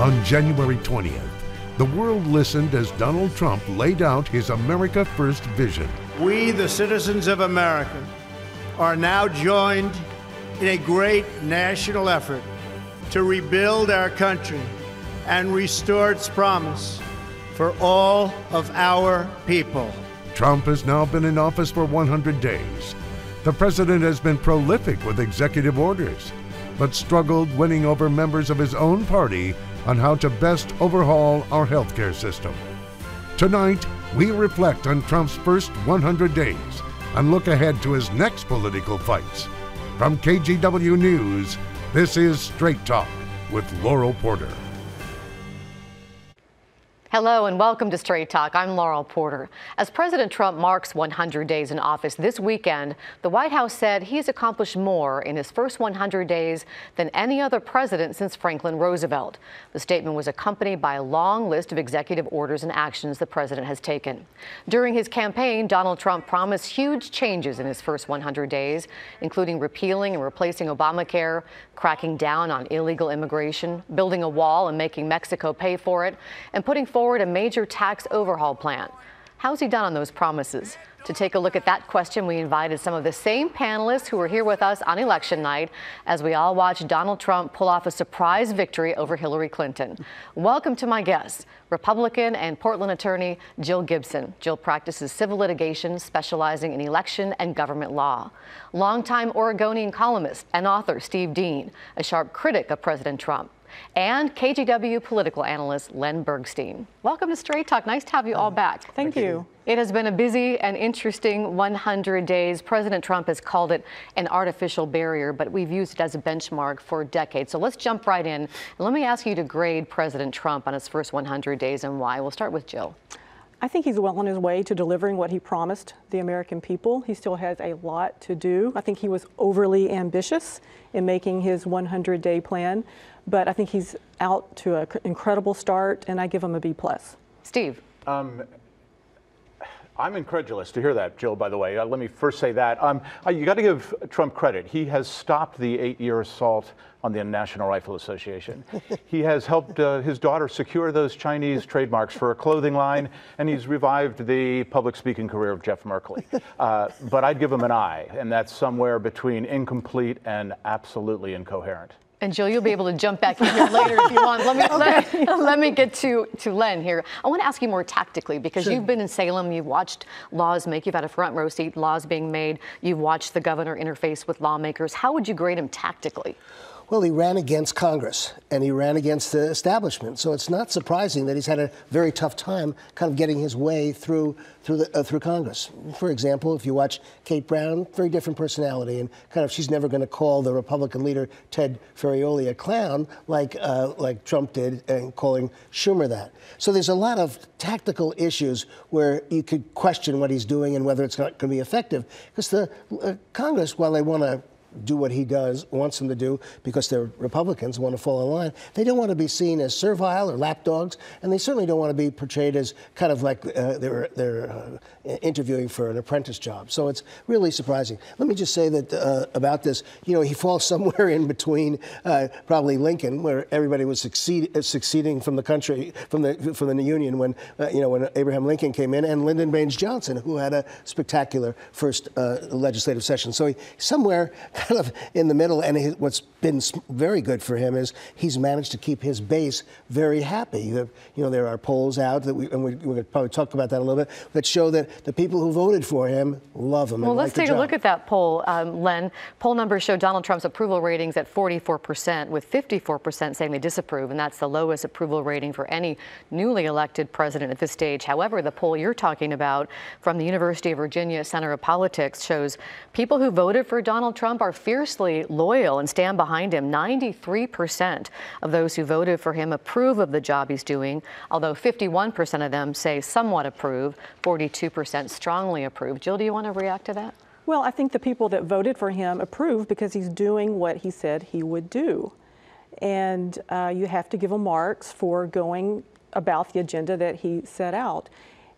On January 20th, the world listened as Donald Trump laid out his America First vision. We, the citizens of America, are now joined in a great national effort to rebuild our country and restore its promise for all of our people. Trump has now been in office for 100 days. The president has been prolific with executive orders, but struggled winning over members of his own party on how to best overhaul our healthcare system. Tonight, we reflect on Trump's first 100 days and look ahead to his next political fights. From KGW News, this is Straight Talk with Laurel Porter. Hello and welcome to Straight Talk. I'm Laurel Porter. As President Trump marks 100 days in office this weekend, the White House said he's accomplished more in his first 100 days than any other president since Franklin Roosevelt. The statement was accompanied by a long list of executive orders and actions the president has taken. During his campaign, Donald Trump promised huge changes in his first 100 days, including repealing and replacing Obamacare, cracking down on illegal immigration, building a wall and making Mexico pay for it, and putting forward a major tax overhaul plan. How's he done on those promises? To take a look at that question, we invited some of the same panelists who were here with us on election night as we all watched Donald Trump pull off a surprise victory over Hillary Clinton. Welcome to my guests, Republican and Portland attorney Jill Gibson. Jill practices civil litigation, specializing in election and government law. Longtime Oregonian columnist and author Steve Dean, a sharp critic of President Trump. And KGW political analyst Len Bergstein. Welcome to Straight Talk. Nice to have you all back. Thank you. It has been a busy and interesting 100 days. President Trump has called it an artificial barrier, but we've used it as a benchmark for decades. So let's jump right in. Let me ask you to grade President Trump on his first 100 days and why. We'll start with Jill. I think he's well on his way to delivering what he promised the American people. He still has a lot to do. I think he was overly ambitious in making his 100-day plan, but I think he's out to an incredible start, and I give him a B+. Steve. I'm incredulous to hear that, Jill, by the way. Let me first say that. You got to give Trump credit. He has stopped the 8-year assault on the National Rifle Association. He has helped his daughter secure those Chinese trademarks for a clothing line, and he's revived the public speaking career of Jeff Merkley. But I'd give him an I, and that's somewhere between incomplete and absolutely incoherent. And Jill, you'll be able to jump back in here later if you want. Let me get to Len here. I want to ask you more tactically, because you've been in Salem, you've watched laws make, you've had a front row seat, laws being made, you've watched the governor interface with lawmakers. How would you grade him tactically? Well, he ran against Congress and he ran against the establishment. So it's not surprising that he's had a very tough time kind of getting his way through Congress. For example, if you watch Kate Brown, very different personality, and kind of she's never going to call the Republican leader Ted Ferrioli a clown like Trump did, and calling Schumer that. So there's a lot of tactical issues where you could question what he's doing and whether it's not going to be effective, because the Congress, while they want to do what he wants them to do, because they're Republicans, want to fall in line, they don't want to be seen as servile or lapdogs, and they certainly don't want to be portrayed as kind of like they're interviewing for an apprentice job. So it's really surprising. Let me just say that about this, he falls somewhere in between probably Lincoln, where everybody was succeeding from the country, from the Union when when Abraham Lincoln came in, and Lyndon Baines Johnson, who had a spectacular first legislative session. So he's somewhere kind of in the middle, and what's been very good for him is he's managed to keep his base very happy. There are polls out that we're going to probably talk about that a little bit, that show that the people who voted for him love him. Well, let's take a look at that poll, Len. Poll numbers show Donald Trump's approval ratings at 44%, with 54% saying they disapprove, and that's the lowest approval rating for any newly elected president at this stage. However, the poll you're talking about from the University of Virginia Center of Politics shows people who voted for Donald Trump are fiercely loyal and stand behind him. 93% of those who voted for him approve of the job he's doing, although 51% of them say somewhat approve, 42% strongly approve. Jill, do you want to react to that? Well, I think the people that voted for him approve because he's doing what he said he would do. And you have to give him marks for going about the agenda that he set out.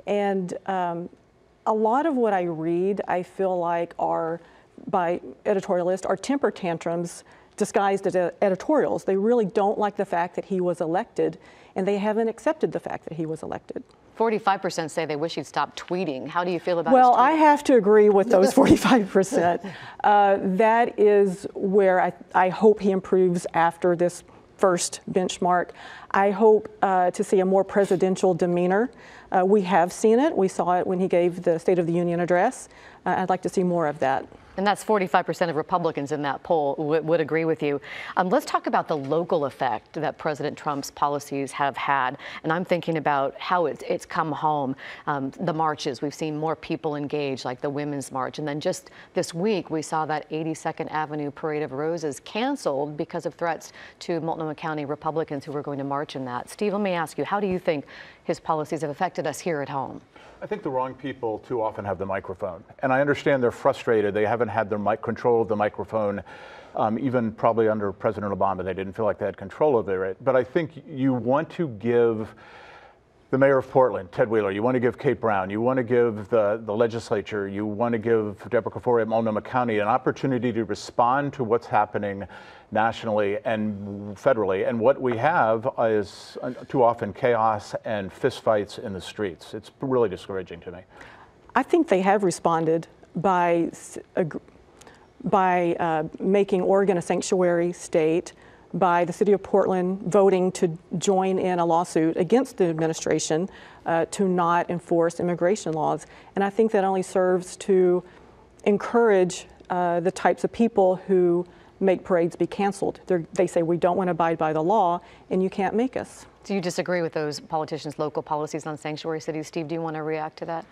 And a lot of what I read, I feel like are, by editorialists, are temper tantrums disguised as editorials. They really don't like the fact that he was elected, and they haven't accepted the fact that he was elected. 45% say they wish he'd stop tweeting. How do you feel about Well, his tweets? I have to agree with those 45%. That is where I hope he improves after this first benchmark. I hope to see a more presidential demeanor. We have seen it. We saw it when he gave the State of the Union address. I'd like to see more of that. And that's 45% of Republicans in that poll would agree with you. Let's talk about the local effect that President Trump's policies have had. And I'm thinking about how it's come home. The marches, we've seen more people engaged, like the Women's March. And then just this week, we saw that 82nd Avenue Parade of Roses canceled because of threats to Multnomah County Republicans who were going to march in that. Steve, let me ask you, how do you think his policies have affected us here at home? I think the wrong people too often have the microphone. And I understand they're frustrated. They haven't had their control of the microphone, even probably under President Obama. They didn't feel like they had control over it. But I think you want to give the mayor of Portland, Ted Wheeler, you want to give Kate Brown, you want to give the legislature, you want to give Deborah Kafori at Multnomah County an opportunity to respond to what's happening nationally and federally. And what we have is too often chaos and fistfights in the streets. It's really discouraging to me. I think they have responded by making Oregon a sanctuary state, by the city of Portland voting to join in a lawsuit against the administration to not enforce immigration laws. And I think that only serves to encourage the types of people who make parades be canceled. They say, we don't want to abide by the law, and you can't make us. Do you disagree with those politicians' local policies on sanctuary cities? Steve, do you want to react to that?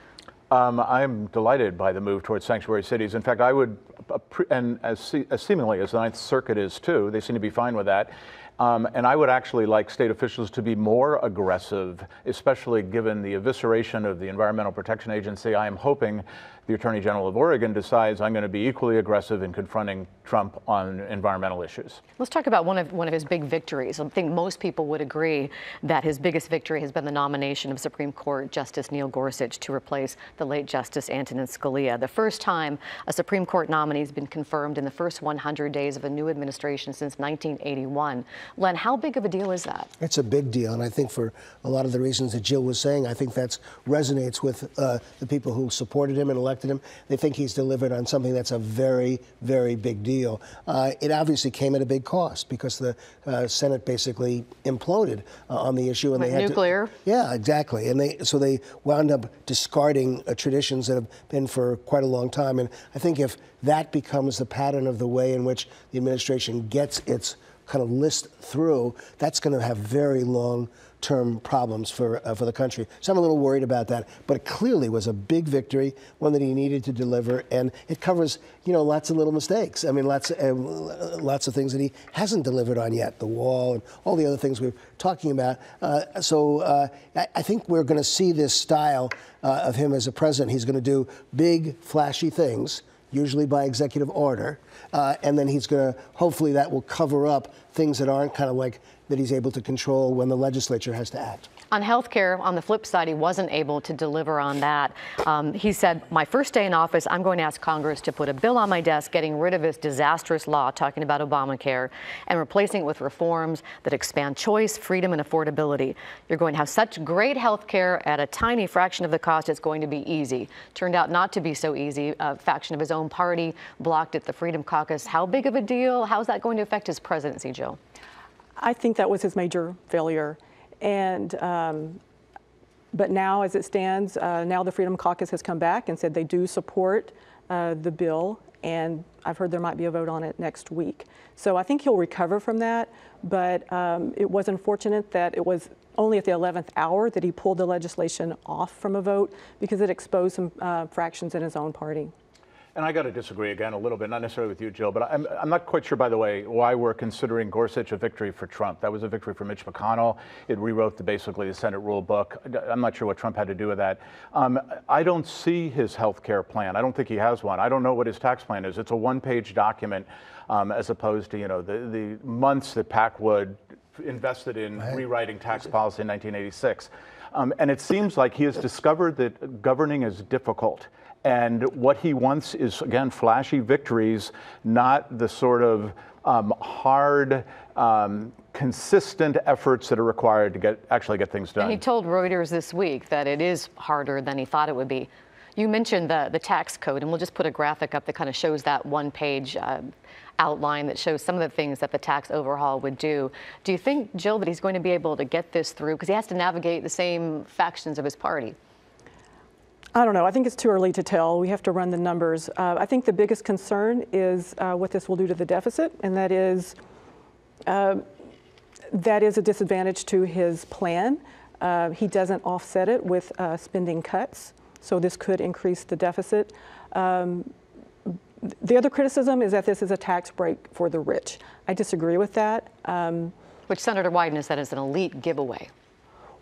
I'm delighted by the move towards sanctuary cities. In fact, I would, and as seemingly as the Ninth Circuit is too, they seem to be fine with that. And I would actually like state officials to be more aggressive, especially given the evisceration of the Environmental Protection Agency. I am hoping the Attorney General of Oregon decides I'm going to be equally aggressive in confronting Trump on environmental issues. Let's talk about one of his big victories. I think most people would agree that his biggest victory has been the nomination of Supreme Court Justice Neil Gorsuch to replace the late Justice Antonin Scalia. The first time a Supreme Court nominee has been confirmed in the first 100 days of a new administration since 1981. Len, how big of a deal is that? It's a big deal, and I think for a lot of the reasons that Jill was saying, I think that resonates with the people who supported him and elected him. They think he's delivered on something that's a very, very big deal. It obviously came at a big cost because the Senate basically imploded on the issue, and they had nuclear. Yeah, exactly, and so they wound up discarding traditions that have been for quite a long time. And I think if that becomes the pattern of the way in which the administration gets its kind of list through, that's going to have very long-term problems for the country. So I'm a little worried about that. But it clearly was a big victory, one that he needed to deliver, and it covers, lots of little mistakes. I mean, lots of things that he hasn't delivered on yet, the wall and all the other things we're talking about. So I think we're going to see this style of him as a president. He's going to do big, flashy things, usually by executive order, and then he's going to, hopefully that will cover up things that aren't kind of like that he's able to control when the legislature has to act. On health care, on the flip side, he wasn't able to deliver on that. He said, my first day in office, I'm going to ask Congress to put a bill on my desk getting rid of this disastrous law, talking about Obamacare, and replacing it with reforms that expand choice, freedom, and affordability. You're going to have such great health care at a tiny fraction of the cost, it's going to be easy. Turned out not to be so easy. A faction of his own party blocked it, the Freedom Caucus. How big of a deal? How's that going to affect his presidency, Jill? I think that was his major failure. And but now, as it stands, now the Freedom Caucus has come back and said they do support the bill, and I've heard there might be a vote on it next week. So I think he'll recover from that, but it was unfortunate that it was only at the 11th hour that he pulled the legislation off from a vote because it exposed some fractions in his own party. And I got to disagree again a little bit, not necessarily with you, Jill, but I'm not quite sure, by the way, why we're considering Gorsuch a victory for Trump. That was a victory for Mitch McConnell. It rewrote basically the Senate rule book. I'm not sure what Trump had to do with that. I don't see his health care plan. I don't think he has one. I don't know what his tax plan is. It's a one-page document as opposed to, the months that Packwood invested in rewriting tax policy in 1986. And it seems like he has discovered that governing is difficult. And what he wants is, again, flashy victories, not the sort of hard, consistent efforts that are required to actually get things done. And he told Reuters this week that it is harder than he thought it would be. You mentioned the tax code, and we'll just put a graphic up that kind of shows that one-page outline that shows some of the things that the tax overhaul would do. Do you think, Jill, that he's going to be able to get this through? Because he has to navigate the same factions of his party. I don't know. I think it's too early to tell. We have to run the numbers. I think the biggest concern is what this will do to the deficit, and that is a disadvantage to his plan. He doesn't offset it with spending cuts, so this could increase the deficit. The other criticism is that this is a tax break for the rich. I disagree with that. Which Senator Wyden has said is an elite giveaway.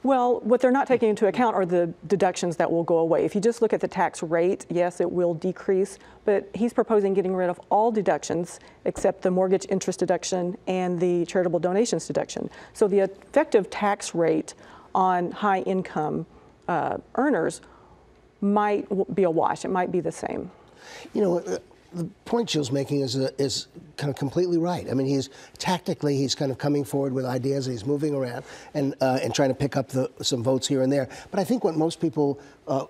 Well, what they're not taking into account are the deductions that will go away. If you just look at the tax rate, yes, it will decrease, but he's proposing getting rid of all deductions except the mortgage interest deduction and the charitable donations deduction. So the effective tax rate on high income earners might be a wash. It might be the same. You know, the point Jill's making is kind of completely right. I mean, he's kind of coming forward with ideas, and he's moving around and trying to pick up some votes here and there. But I think what most people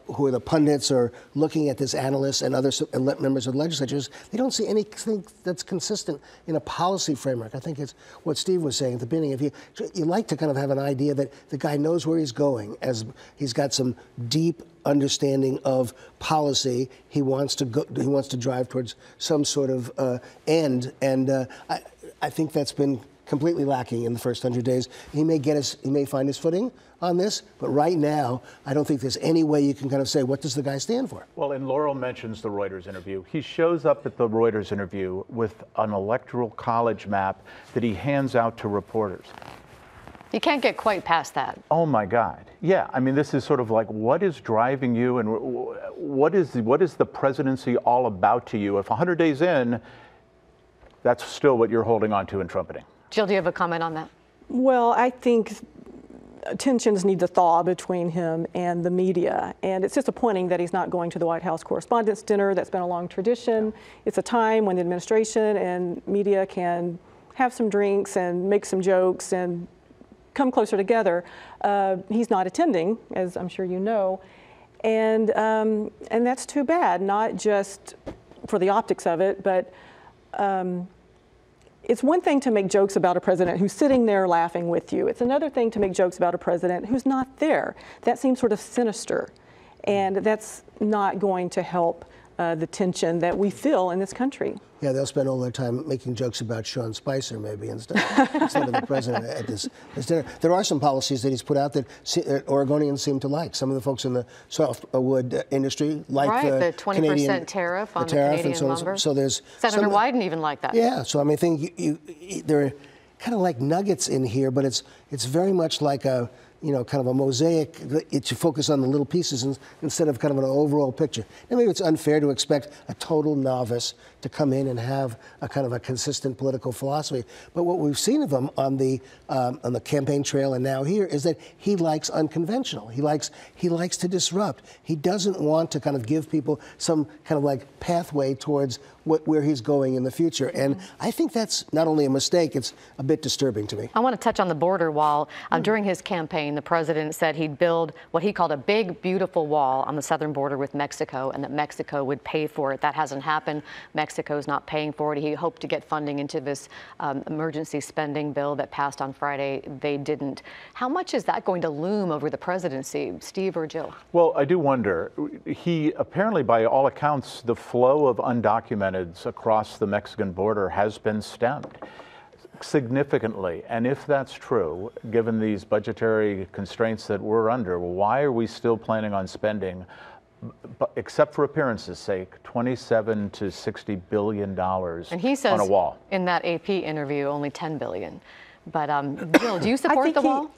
who are the pundits or looking at this, analysts and other members of the legislatures, they don't see anything that's consistent in a policy framework. I think it's what Steve was saying at the beginning. If you like to kind of have an idea that the guy knows where he's going, as he's got some deep understanding of policy. He wants to drive towards some sort of end, and I think that's been completely lacking in the first 100 days. He may find his footing on this, but right now, I don't think there's any way you can kind of say, what does the guy stand for? Well, and Laurel mentions the Reuters interview. He shows up at the Reuters interview with an electoral college map that he hands out to reporters. You can't get quite past that. Oh my God. Yeah, I mean, this is sort of like, what is driving you, and what is the presidency all about to you? If 100 days in, that's still what you're holding on to and trumpeting. Jill, do you have a comment on that? Well, I think tensions need to thaw between him and the media. And it's disappointing that he's not going to the White House Correspondents' Dinner. That's been a long tradition. It's a time when the administration and media can have some drinks and make some jokes and come closer together. He's not attending, as I'm sure you know. And that's too bad, not just for the optics of it, but it's one thing to make jokes about a president who's sitting there laughing with you. It's another thing to make jokes about a president who's not there. That seems sort of sinister, and that's not going to help the tension that we feel in this country. Yeah, they'll spend all their time making jokes about Sean Spicer, maybe, instead of the president at this dinner. There are some policies that he's put out that Oregonians seem to like. Some of the folks in the softwood industry like the 20% Canadian tariff on the Canadian lumber. So there's Senator Wyden even liked that. Yeah, so I mean, I think there are kind of like nuggets in here, but it's very much like a, you know, kind of a mosaic that you focus on the little pieces instead of kind of an overall picture. And maybe it's unfair to expect a total novice to come in and have a kind of a consistent political philosophy. But what we've seen of him on the campaign trail and now here is that he likes unconventional. He likes to disrupt. He doesn't want to kind of give people some kind of like pathway towards where he's going in the future. And I think that's not only a mistake, it's a bit disturbing to me. I want to touch on the border wall. During his campaign, the president said he'd build what he called a big, beautiful wall on the southern border with Mexico, and that Mexico would pay for it. That hasn't happened. Mexico's not paying for it. He hoped to get funding into this emergency spending bill that passed on Friday. They didn't. How much is that going to loom over the presidency, Steve or Jill? Well, I do wonder. He apparently, by all accounts, the flow of undocumented across the Mexican border has been stemmed significantly. And if that's true, given these budgetary constraints that we're under, why are we still planning on spending, except for appearances' sake, $27 to $60 billion and he says on a wall? In that AP interview, only $10 billion. But Jill, do you support the wall?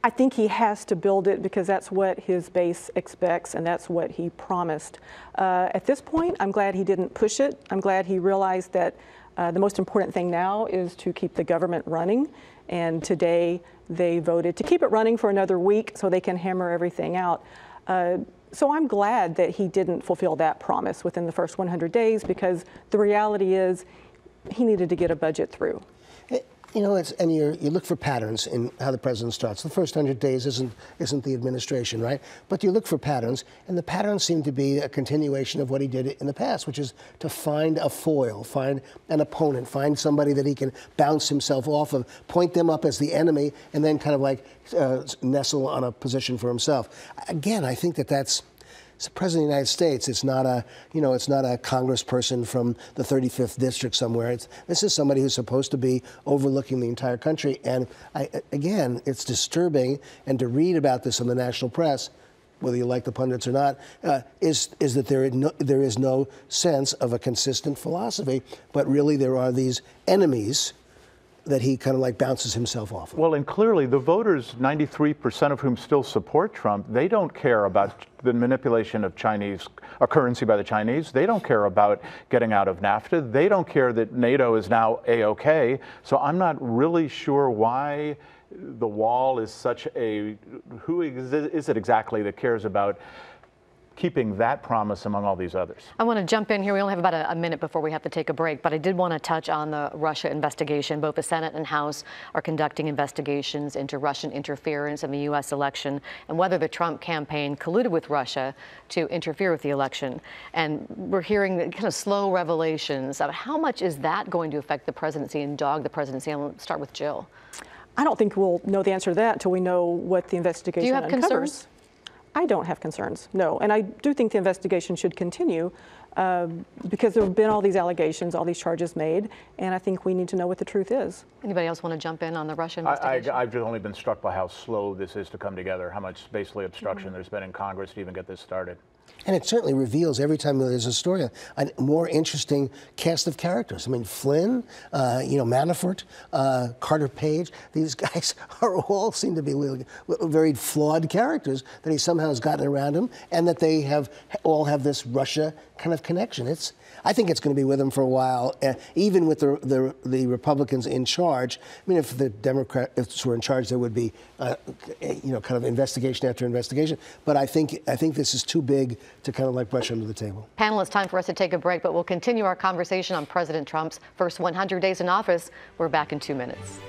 I think he has to build it because that's what his base expects and that's what he promised. At this point, I'm glad he didn't push it. I'm glad he realized that the most important thing now is to keep the government running. And today they voted to keep it running for another week so they can hammer everything out. So I'm glad that he didn't fulfill that promise within the first 100 days, because the reality is he needed to get a budget through. You know, and you look for patterns in how the president starts. The first 100 days isn't the administration, right? But you look for patterns, and the patterns seem to be a continuation of what he did in the past, which is to find a foil, find an opponent, find somebody that he can bounce himself off of, point them up as the enemy, and then kind of like nestle on a position for himself. Again, I think that's the President of the United States. It's not a, it's not a congressperson from the 35th district somewhere. This is somebody who's supposed to be overlooking the entire country. And again, it's disturbing. And to read about this in the national press, whether you like the pundits or not, is that there is no sense of a consistent philosophy, but really there are these enemies that he kind of like bounces himself off of. Well, and clearly the voters, 93% of whom still support Trump, they don't care about the manipulation of Chinese currency by the Chinese. They don't care about getting out of NAFTA. They don't care that NATO is now A-OK. So I'm not really sure why the wall is such a, who is it exactly that cares about keeping that promise among all these others? I want to jump in here. We only have about a minute before we have to take a break, but I did want to touch on the Russia investigation. Both the Senate and House are conducting investigations into Russian interference in the U.S. election and whether the Trump campaign colluded with Russia to interfere with the election. And we're hearing kind of slow revelations of how much is that going to affect the presidency and dog the presidency. I'll start with Jill. I don't think we'll know the answer to that until we know what the investigation Do you have uncovers. concerns? I don't have concerns, no. And I do think the investigation should continue because there have been all these allegations, all these charges made, and I think we need to know what the truth is. Anybody else want to jump in on the Russia investigation? I've just only been struck by how slow this is to come together, how much basically obstruction there's been in Congress to even get this started. And it certainly reveals every time there's a story a more interesting cast of characters. I mean, Flynn, Manafort, Carter Page, these guys all seem to be very flawed characters that he somehow has gotten around him, and that they all have this Russia kind of connection. I think it's going to be with him for a while, even with the Republicans in charge. I mean, if the Democrats were in charge, there would be, kind of investigation after investigation. But I think this is too big to kind of like brush under the table. Panel, it's time for us to take a break, but we'll continue our conversation on President Trump's first 100 days in office. We're back in 2 minutes.